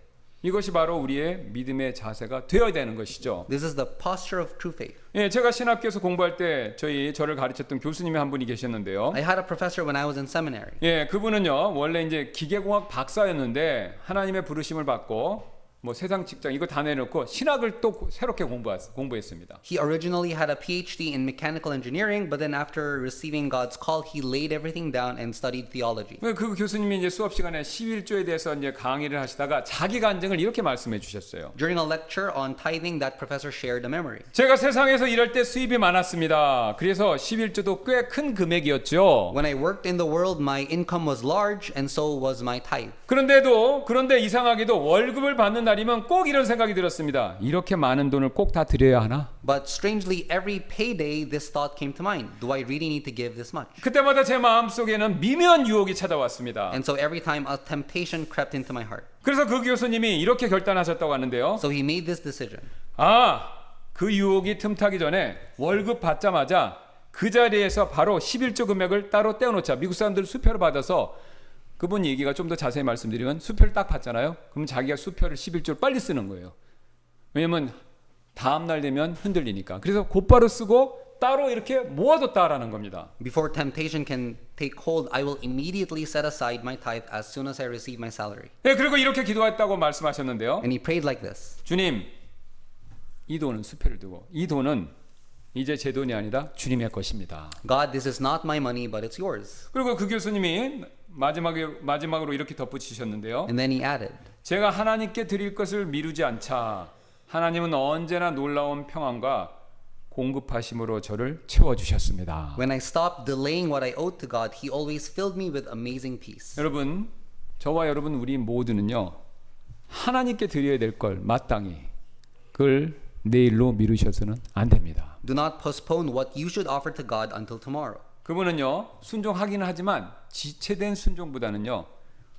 S1: 이것이 바로 우리의 믿음의 자세가 되어야 되는 것이죠.
S2: This is the posture of true faith.
S1: 예, 제가 신학교에서 공부할 때 저를 가르쳤던 교수님이 한 분이 계셨는데요.
S2: I had a professor when I was in seminary.
S1: 예, 그분은요 원래 이제 기계공학 박사였는데 하나님의 부르심을 받고 뭐 세상 직장 이거 다 내놓고 신학을 또 새롭게 공부했습니다.
S2: He originally had a PhD in mechanical engineering, but then after receiving God's call, he laid everything down and studied theology.
S1: 그 교수님이 이제 수업 시간에 11조에 대해서 이제 강의를 하시다가 자기 간증을 이렇게 말씀해 주셨어요.
S2: During a lecture on tithing, that professor shared a memory.
S1: 제가 세상에서 일할 때 수입이 많았습니다. 그래서 11조도 꽤 큰 금액이었죠.
S2: When I worked in the world, my income was large, and so was my tithe.
S1: 그런데 이상하게도 월급을 받는 날이면 꼭 이런 생각이 들었습니다. 이렇게 많은 돈을 꼭 다 드려야 하나?
S2: But strangely, every payday, this thought came to mind. Do I really need to give this much?
S1: 그때마다 제 마음속에는 미묘한 유혹이 찾아왔습니다.
S2: And so every time a temptation crept into my heart.
S1: 그래서 그 교수님이 이렇게 결단하셨다고 하는데요.
S2: So he made this decision.
S1: 그 유혹이 틈타기 전에 월급 받자마자 그 자리에서 바로 11조 금액을 따로 떼어놓자. 미국 사람들 수표를 받아서 그분 얘기가 좀 더 자세히 말씀드리면 수표를 딱 받잖아요. 그럼 자기가 수표를 11조를 빨리 쓰는 거예요. 왜냐면 다음 날 되면 흔들리니까. 그래서 곧바로 쓰고 따로 이렇게 모아뒀다라는 겁니다.
S2: Before temptation can take hold, I will immediately set aside my tithe as soon as I receive my salary.
S1: 네, 그리고 이렇게 기도했다고 말씀하셨는데요.
S2: And he prayed like this.
S1: 주님, 이 돈은 수표를 두고 이 돈은 이제 제 돈이 아니라 주님의 것입니다.
S2: God, this is not my money, but it's yours.
S1: 그리고 그 교수님이 마지막으로 이렇게 덧붙이셨는데요.
S2: And then he added,
S1: 제가 하나님께 드릴 것을 미루지 않자 하나님은 언제나 놀라운 평안과 공급하심으로 저를 채워주셨습니다.
S2: when I stopped delaying what I owed to God, he always filled me with amazing peace.
S1: 여러분, 저와 여러분 우리 모두는요 하나님께 드려야 될 걸 마땅히 그걸 내일로 미루셔서는 안 됩니다.
S2: Do not postpone what you should offer to God until tomorrow.
S1: 그분은요 순종하기는 하지만 지체된 순종보다는요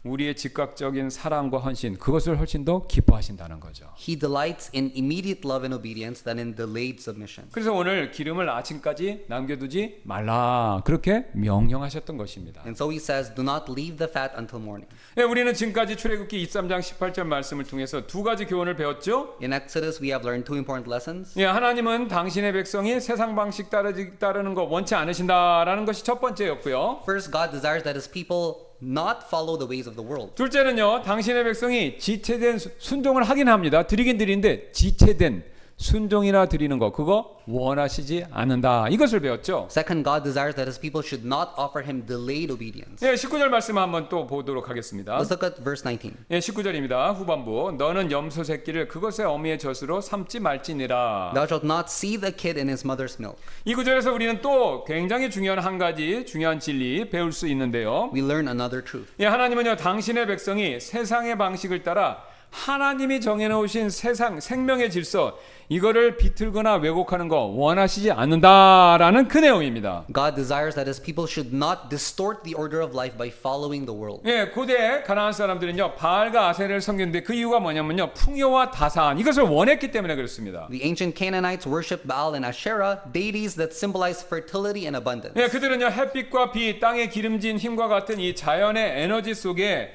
S1: 우리의 즉각적인 사랑과 헌신 그것을 훨씬 더 기뻐하신다는 거죠.
S2: He delights in immediate love and obedience than in delayed submission.
S1: 그래서 오늘 기름을 아침까지 남겨두지 말라 그렇게 명령하셨던 것입니다.
S2: And so he says, do not leave the fat until morning.
S1: 네, 우리는 지금까지 출애굽기 23장 18절 말씀을 통해서 두 가지 교훈을 배웠죠.
S2: In Exodus, we have learned two important lessons.
S1: 예, 하나님은 당신의 백성이 세상 방식 따르는 거 원치 않으신다라는 것이 첫 번째였고요.
S2: First, God desires that his people not follow the ways of the world.
S1: 둘째는요, 당신의 백성이 지체된 순종을 하긴 합니다. 드리긴 드리는데 지체된 순종이나 드리는 거 그거 원하시지 않는다. 이것을 배웠죠.
S2: Second, God desires that his people should not offer him delayed obedience.
S1: 예, 19절 말씀 한번 또 보도록 하겠습니다.
S2: Let's look at verse 19.
S1: 예, 19절입니다. 후반부. 너는 염소 새끼를 그것의 어미의 젖으로 삼지 말지니라.
S2: Thou shalt not seethe a kid in his mother's milk.
S1: 이 구절에서 우리는 또 굉장히 중요한 한 가지 중요한 진리 배울 수 있는데요.
S2: We learn another truth.
S1: 예, 하나님은요 당신의 백성이 세상의 방식을 따라 하나님이 정해놓으신 세상 생명의 질서 이거를 비틀거나 왜곡하는 거 원하시지 않는다라는 그 내용입니다.
S2: God desires that his people should not distort the order of life by following the world.
S1: 예, 고대 가나안 사람들은요 바알과 아세라를 섬겼는데 그 이유가 뭐냐면요 풍요와 다산 이것을 원했기 때문에 그렇습니다.
S2: The ancient Canaanites worshiped Baal and Asherah, deities that symbolize fertility and abundance.
S1: 예, 그들은요 햇빛과 비, 땅의 기름진 힘과 같은 이 자연의 에너지 속에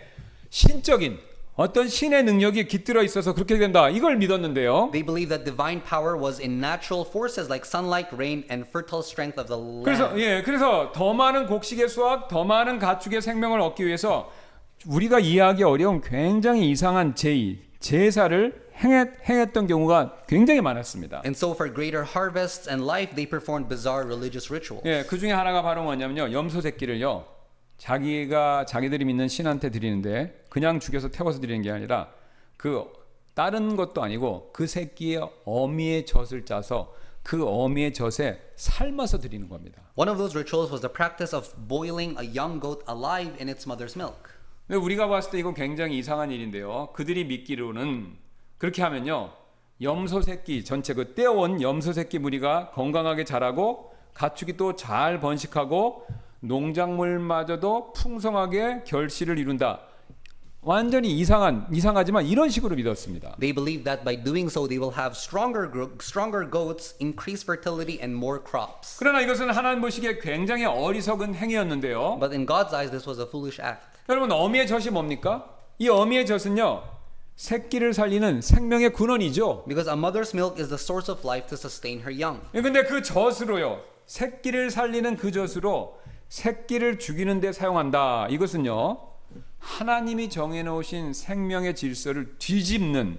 S1: 신적인 어떤 신의 능력이 깃들어 있어서 그렇게 된다. 이걸 믿었는데요.
S2: They believed that divine power was in natural forces like sunlight, rain, and fertile strength of the land.
S1: 그래서 더 많은 곡식의 수확, 더 많은 가축의 생명을 얻기 위해서 우리가 이해하기 어려운 굉장히 이상한 제사를 행했던 경우가 굉장히 많았습니다.
S2: And so for greater harvests and life, they performed bizarre religious rituals.
S1: 예, 그 중에 하나가 바로 뭐냐면요. 염소 새끼를요. 자기들이 믿는 신한테 드리는데 그냥 죽여서 태워서 드리는 게 아니라 그 다른 것도 아니고 그 새끼의 어미의 젖을 짜서 그 어미의 젖에 삶아서 드리는 겁니다.
S2: One of those rituals was the practice of boiling a young goat alive in its mother's milk.
S1: 근데 우리가 봤을 때 이건 굉장히 이상한 일인데요. 그들이 믿기로는 그렇게 하면요. 염소 새끼 전체 그 떼어온 염소 새끼 무리가 건강하게 자라고 가축이 또 잘 번식하고 농작물마저도 풍성하게 결실을 이룬다. 완전히 이상하지만 이런 식으로 믿었습니다.
S2: They believed that by doing so, they will have stronger goats, increased fertility, and more crops.
S1: 그러나 이것은 하나님 보시기에 굉장히 어리석은 행위였는데요.
S2: But in God's eyes, this was a foolish act.
S1: 여러분 어미의 젖이 뭡니까? 이 어미의 젖은요. 새끼를 살리는 생명의 근원이죠.
S2: Because a mother's milk is the source of life to sustain her young.
S1: 근데 그 젖으로요. 새끼를 살리는 그 젖으로 새끼를 죽이는 데 사용한다. 이것은요. 하나님이 정해놓으신 생명의 질서를 뒤집는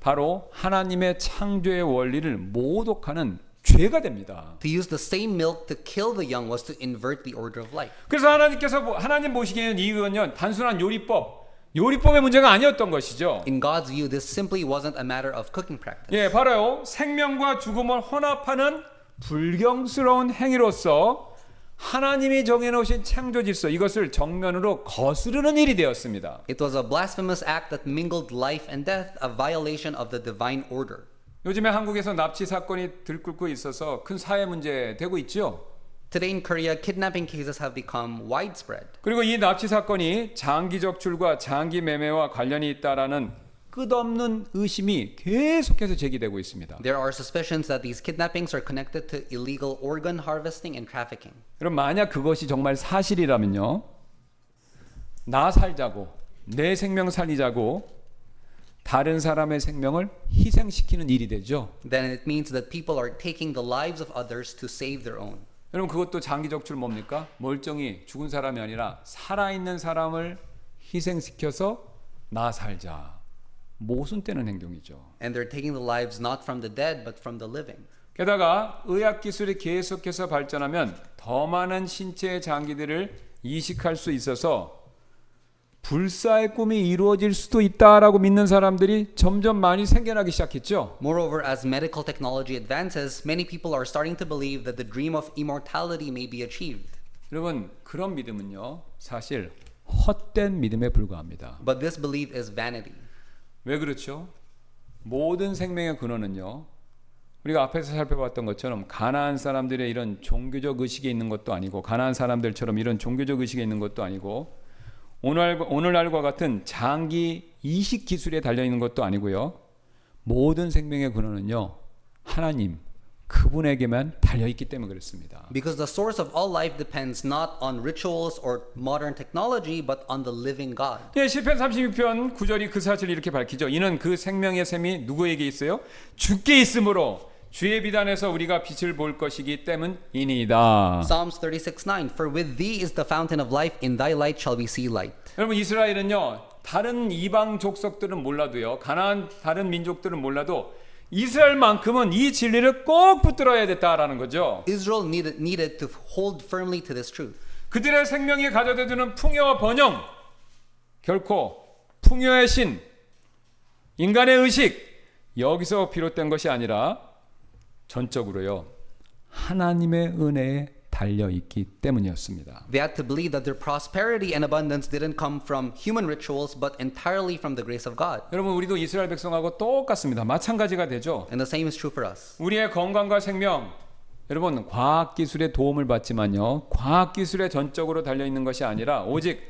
S1: 바로 하나님의 창조의 원리를 모독하는 죄가 됩니다.
S2: To use the same milk to kill the young was to invert the order of life.
S1: 그래서 하나님 보시기에는 이건요. 단순한 요리법의 문제가 아니었던 것이죠.
S2: In God's view, this simply wasn't a matter of cooking practice.
S1: 예, 바로요. 생명과 죽음을 혼합하는 불경스러운 행위로서 하나님이 정해놓으신 창조 질서 이것을 정면으로 거스르는 일이 되었습니다.
S2: It was a blasphemous act that mingled life and death, a violation of the divine order.
S1: 요즘에 한국에서 납치 사건이 들끓고 있어서 큰 사회 문제 되고 있죠.
S2: Today in Korea, kidnapping cases have become widespread.
S1: 그리고 이 납치 사건이 장기 적출과 장기 매매와 관련이 있다라는 끝없는 의심이 계속해서 제기되고 있습니다.
S2: There are suspicions that these kidnappings are connected to illegal organ harvesting and trafficking.
S1: 여러분 만약 그것이 정말 사실이라면요. 나 살자고 내 생명 살리자고 다른 사람의 생명을 희생시키는 일이 되죠.
S2: Then it means that people are taking the lives of others to save their own.
S1: 여러분 그것도 장기 적출 뭡니까? 멀쩡히 죽은 사람이 아니라 살아있는 사람을 희생시켜서 나 살자. 모순되는 행동이죠.
S2: And they're taking the lives not from the dead but from the living.
S1: 게다가 의학 기술이 계속해서 발전하면 더 많은 신체의 장기들을 이식할 수 있어서 불사의 꿈이 이루어질 수도 있다라고 믿는 사람들이 점점 많이 생겨나기 시작했죠.
S2: Moreover, as medical technology advances, many people are starting to believe that the dream of immortality may be achieved.
S1: 여러분 그런 믿음은요 사실 헛된 믿음에 불과합니다.
S2: But this belief is vanity.
S1: 왜 그렇죠? 모든 생명의 근원은요. 우리가 앞에서 살펴봤던 것처럼 가나안 사람들의 이런 종교적 의식에 있는 것도 아니고 가나안 사람들처럼 이런 종교적 의식에 있는 것도 아니고 오늘날과 같은 장기 이식 기술에 달려있는 것도 아니고요. 모든 생명의 근원은요. 하나님 그분에게만 달려있기 때문에 그렇습니다.
S2: Because the source of all life depends not on rituals or modern technology, but on the living God.
S1: 예, 시편 36편 9절이 그 사실을 이렇게 밝히죠. 이는 그 생명의 샘이 누구에게 있어요? 주께 있으므로 주의 비단에서 우리가 빛을 볼 것이기 때문이니이다.
S2: Psalms 36:9 For with thee is the fountain of life, in thy light shall we see light.
S1: 여러분 이스라엘은요. 다른 이방 족속들은 몰라도요. 가나안 다른 민족들은 몰라도 이스라엘만큼은 이 진리를 꼭 붙들어야 됐다라는 거죠.
S2: Israel needed to hold firmly to this truth.
S1: 그들의 생명이 가져다주는 풍요와 번영, 결코 풍요의 신, 인간의 의식 여기서 비롯된 것이 아니라 전적으로요 하나님의 은혜에 달려 있기 때문이었습니다.
S2: They had to believe that their prosperity and abundance didn't come from human rituals, but entirely from the grace of God.
S1: 여러분 우리도 이스라엘 백성하고 똑같습니다. 마찬가지가 되죠.
S2: And the same is true for us.
S1: 우리의 건강과 생명 여러분 과학기술의 도움을 받지만요. 과학기술에 전적으로 달려있는 것이 아니라 오직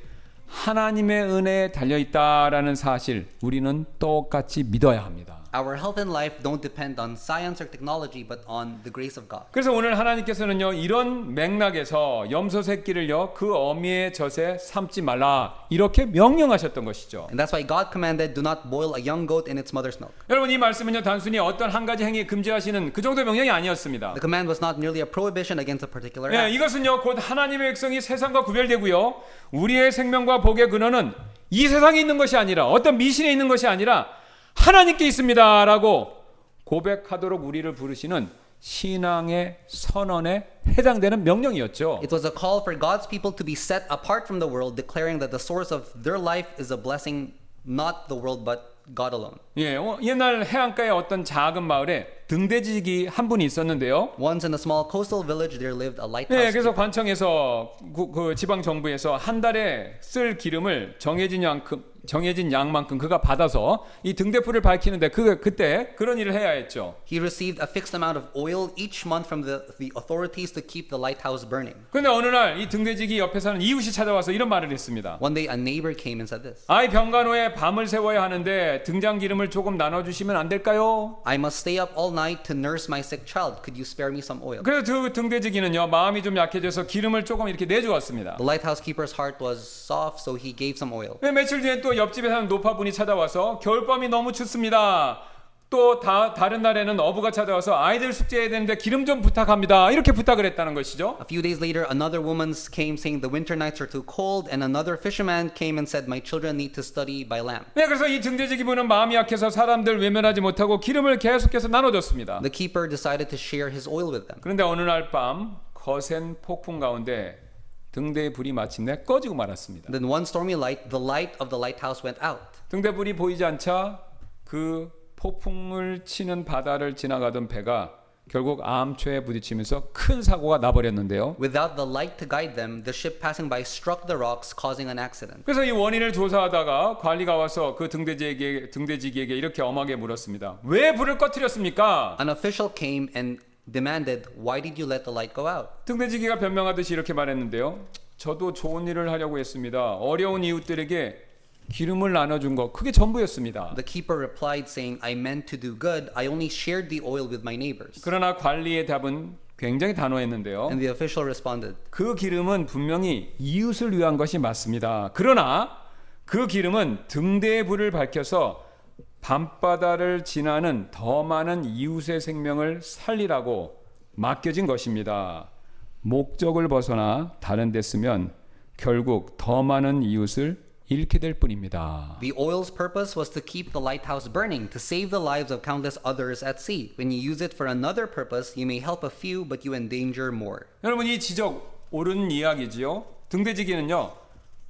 S1: 하나님의 은혜에 달려있다라는 사실 우리는 똑같이 믿어야 합니다.
S2: Our health and life don't depend on science or technology, but on the grace of God.
S1: 그래서 오늘 하나님께서는요 이런 맥락에서 염소 새끼를요 그 어미의 젖에 삶지 말라 이렇게 명령하셨던 것이죠.
S2: And that's why God commanded, do not boil a young goat in its mother's milk.
S1: 여러분 이 말씀은요 단순히 어떤 한 가지 행위 금지하시는 그 정도의 명령이 아니었습니다.
S2: The command was not merely a prohibition against a particular
S1: 예,
S2: act.
S1: 이것은요 곧 하나님의 백성이 세상과 구별되고요 우리의 생명과 복의 근원은 이 세상에 있는 것이 아니라 어떤 미신에 있는 것이 아니라 하나님께 있습니다라고 고백하도록 우리를 부르시는 신앙의 선언에 해당되는 명령이었죠.
S2: It was a call for God's people to be set apart from the world, declaring that the source of their life is a blessing, not the world, but God alone.
S1: 예, 옛날 해안가의 어떤 작은 마을에 등대지기 한 분이 있었는데요.
S2: Once in a small coastal village, there lived a
S1: 예,
S2: lighthouse.
S1: 그래서 관청에서 그 지방 정부에서 한 달에 쓸 기름을 정해진 양만큼 그가 받아서 이 등대불을 밝히는데 그때 그런 일을 해야 했죠.
S2: He received a fixed amount of oil each month from the authorities to keep the lighthouse burning.
S1: 그런데 어느 날 이 등대지기 옆에 사는 이웃이 찾아와서 이런 말을 했습니다.
S2: One day, a neighbor came and said this.
S1: 아이 병간호에 밤을 새워야 하는데 등잔 기름을 조금 나눠주시면 안 될까요?
S2: I must stay up all night to nurse my sick child. Could you spare me some oil?
S1: 그래서 그 등대지기는요 마음이 좀 약해져서 기름을 조금 이렇게 내주었습니다.
S2: The lighthouse keeper's heart was soft, so he gave some oil.
S1: 며칠 뒤에 또 옆집에 사는 노파분이 찾아와서 겨울밤이 너무 춥습니다. 또 다른 날에는 어부가 찾아와서 아이들 숙제해야 되는데 기름 좀 부탁합니다. 이렇게 부탁을 했다는 것이죠.
S2: A few days later, another woman came saying the winter nights are too cold, and another fisherman came and said, my children need to study by lamp.
S1: 네, 그래서 이 등대지기 분은 마음이 약해서 사람들 외면하지 못하고 기름을 계속해서 나눠줬습니다.
S2: The keeper decided to share his oil with them.
S1: 그런데 어느 날 밤 거센 폭풍 가운데 등대의 불이 마침내 꺼지고 말았습니다.
S2: Then one stormy night, the light of the lighthouse went out.
S1: 등대불이 보이지 않자 그 폭풍을 치는 바다를 지나가던 배가 결국 암초에 부딪히면서 큰 사고가 나버렸는데요.
S2: Without the light to guide them, the ship passing by struck the rocks, causing an accident.
S1: 그래서 이 원인을 조사하다가 관리가 와서 그 등대지기에게 이렇게 엄하게 물었습니다. 왜 불을 꺼뜨렸습니까?
S2: An official came and demanded, why did you let the light go out?
S1: 등대지기가 변명하듯이 이렇게 말했는데요. 저도 좋은 일을 하려고 했습니다. 어려운 이웃들에게 기름을 나눠준 거 그게 전부였습니다.
S2: The keeper replied, saying, I meant to do good. I only shared the oil with my neighbors.
S1: 그러나 관리의 답은 굉장히 단호했는데요.
S2: And the official responded,
S1: 그 기름은 분명히 이웃을 위한 것이 맞습니다. 그러나 그 기름은 등대의 불을 밝혀서 밤바다를 지나는 더 많은 이웃의 생명을 살리라고 맡겨진 것입니다. 목적을 벗어나 다른 데 쓰면 결국 더 많은 이웃을 잃게 될 뿐입니다.
S2: the oil's purpose was to keep the lighthouse burning, to save the lives of countless others at sea. When you use it for another purpose, you may help a few, but you endanger more.
S1: 여러분 이 지적 옳은 이야기지요. 등대지기는요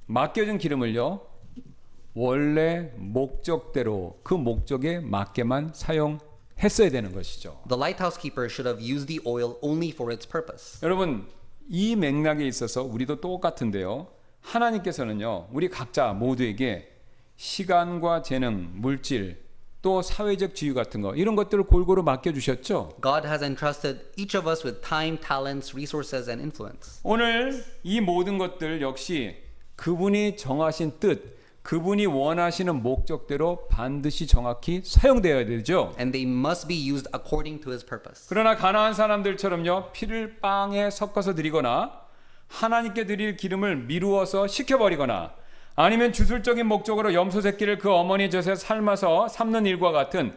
S1: 맡겨진 기름을요 원래 목적대로 그 목적에 맞게만 사용했어야 되는 것이죠.
S2: The lighthouse keeper should have used the oil only for its purpose.
S1: 여러분 이 맥락에 있어서 우리도 똑같은데요. 하나님께서는요 우리 각자 모두에게 시간과 재능, 물질 또 사회적 지위 같은 거 이런 것들을 골고루 맡겨주셨죠.
S2: God has entrusted each of us with time, talents, resources, and influence.
S1: 오늘 이 모든 것들 역시 그분이 정하신 뜻, 그분이 원하시는 목적대로 반드시 정확히 사용되어야 되죠.
S2: And they must be used according to his purpose.
S1: 그러나 가나안 사람들처럼요 피를 빵에 섞어서 드리거나 하나님께 드릴 기름을 미루어서 식혀버리거나 아니면 주술적인 목적으로 염소 새끼를 그 어머니 젖에 삶아서 삶는 일과 같은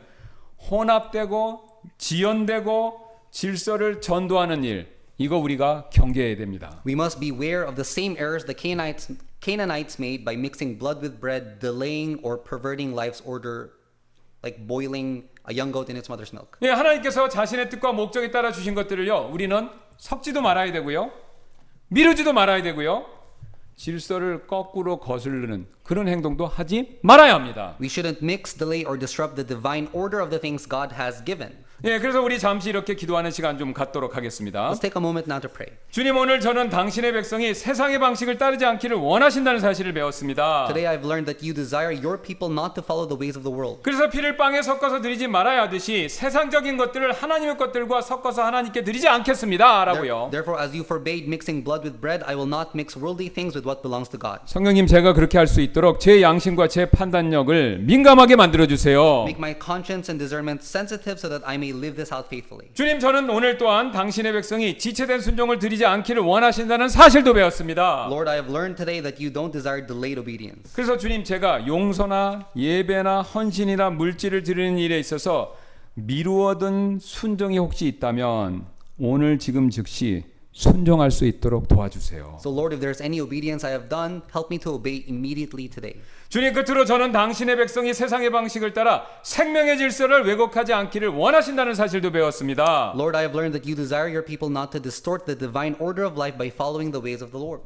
S1: 혼합되고 지연되고 질서를 전도하는 일 이거 우리가 경계해야 됩니다.
S2: We must beware of the same errors the Canaanites made by mixing blood with bread, delaying or perverting life's order, like boiling a young goat in its mother's milk.
S1: 예, 하나님께서 자신의 뜻과 목적에 따라 주신 것들을요 우리는 섞지도 말아야 되고요 미루지도 말아야 되고요 질서를 거꾸로 거스르는 그런 행동도 하지 말아야 합니다.
S2: We shouldn't mix, delay, or disrupt the divine order of the things God has given.
S1: 예, 그래서 우리 잠시 이렇게 기도하는 시간 좀 갖도록 하겠습니다.
S2: Let's take a moment now to pray.
S1: 주님, 오늘 저는 당신의 백성이 세상의 방식을 따르지 않기를 원하신다는 사실을 배웠습니다.
S2: Today I've learned that you desire your people not to follow the ways of the world.
S1: 그래서 피를 빵에 섞어서 드리지 말아야 하듯이 세상적인 것들을 하나님의 것들과 섞어서 하나님께 드리지 않겠습니다 라고요.
S2: Therefore, as you forbade mixing blood with bread, I will not mix worldly things with what belongs to God.
S1: 성령님, 제가 그렇게 할 수 있도록 제 양심과 제 판단력을 민감하게 만들어주세요.
S2: Make my conscience and discernment sensitive so that I may live this out faithfully.
S1: 주님, 저는 오늘 또한 당신의 백성이 지체된 순종을 드리지 않기를 원하신다는 사실도 배웠습니다.
S2: Lord, I have learned today that you don't desire delayed obedience.
S1: 그래서 주님, 제가 용서나 예배나 헌신이나 물질을 드리는 일에 있어서 미루어둔 순종이 혹시 있다면 오늘 지금 즉시 순종할 수 있도록 도와주세요.
S2: So Lord, if there's any obedience I have done, help me to obey immediately today.
S1: 주님, 끝으로 저는 당신의 백성이 세상의 방식을 따라 생명의 질서를 왜곡하지 않기를 원하신다는 사실도 배웠습니다.
S2: Lord, I have learned that you desire your people not to distort the divine order of life by following the ways of the world.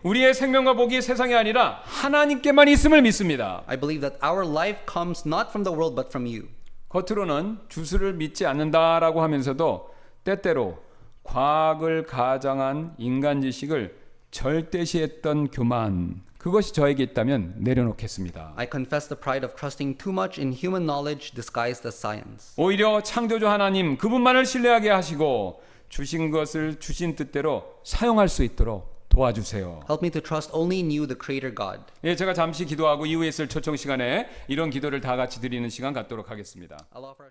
S1: 우리의 생명과 복이 세상이 아니라 하나님께만 있음을 믿습니다.
S2: I believe that our life comes not from the world but from you.
S1: 겉으로는 주술을 믿지 않는다라고 하면서도 때때로 과학을 가장한 인간 지식을 절대시했던 교만, 그것이 저에게 있다면 내려놓겠습니다.
S2: I confess the pride of trusting too much in human knowledge disguised as science.
S1: 오히려 창조주 하나님 그분만을 신뢰하게 하시고 주신 것을 주신 뜻대로 사용할 수 있도록 도와주세요.
S2: Help me to trust only in you, the Creator God.
S1: 예, 제가 잠시 기도하고 이후에 있을 초청 시간에 이런 기도를 다 같이 드리는 시간 갖도록 하겠습니다.
S2: I'll offer